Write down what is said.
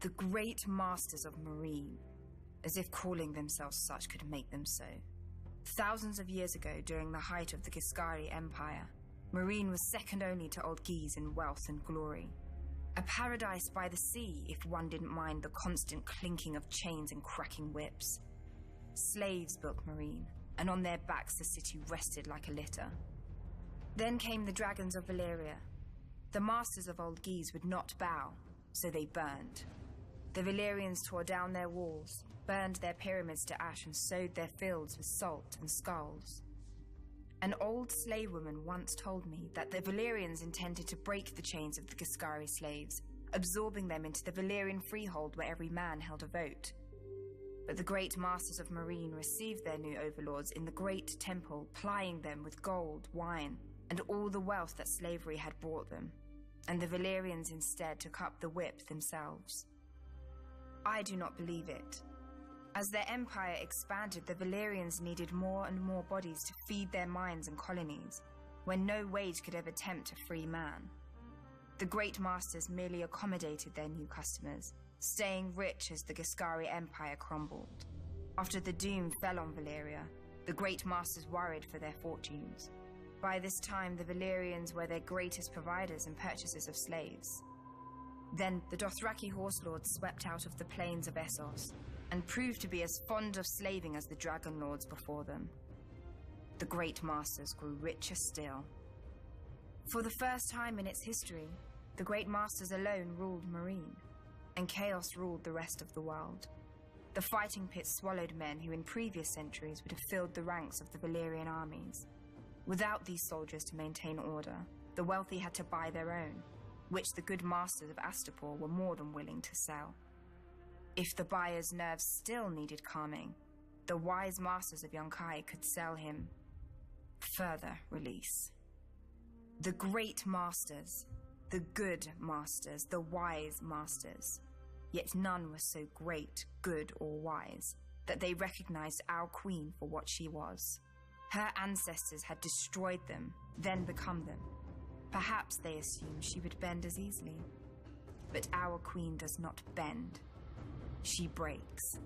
The great masters of Meereen, as if calling themselves such could make them so. Thousands of years ago, during the height of the Giscari Empire, Meereen was second only to Old Geese in wealth and glory. A paradise by the sea, if one didn't mind the constant clinking of chains and cracking whips. Slaves built Meereen, and on their backs the city rested like a litter. Then came the dragons of Valyria. The masters of Old Geese would not bow, so they burned. The Valyrians tore down their walls, burned their pyramids to ash, and sowed their fields with salt and skulls. An old slave woman once told me that the Valyrians intended to break the chains of the Giscari slaves, absorbing them into the Valyrian freehold where every man held a vote. But the great masters of Meereen received their new overlords in the great temple, plying them with gold, wine, and all the wealth that slavery had brought them. And the Valyrians instead took up the whip themselves. I do not believe it. As their empire expanded, the Valyrians needed more and more bodies to feed their mines and colonies, when no wage could ever tempt a free man. The great masters merely accommodated their new customers, staying rich as the Giscari Empire crumbled. After the doom fell on Valyria, the great masters worried for their fortunes. By this time, the Valyrians were their greatest providers and purchasers of slaves. Then the Dothraki horse lords swept out of the plains of Essos and proved to be as fond of slaving as the dragon lords before them. The great masters grew richer still. For the first time in its history, the great masters alone ruled Meereen, and chaos ruled the rest of the world. The fighting pit swallowed men who in previous centuries would have filled the ranks of the Valyrian armies. Without these soldiers to maintain order, the wealthy had to buy their own, which the good masters of Astapor were more than willing to sell. If the buyer's nerves still needed calming, the wise masters of Yunkai could sell him further release. The great masters, the good masters, the wise masters, yet none was so great, good, or wise that they recognized our queen for what she was. Her ancestors had destroyed them, then become them. Perhaps they assumed she would bend as easily. But our queen does not bend. She breaks.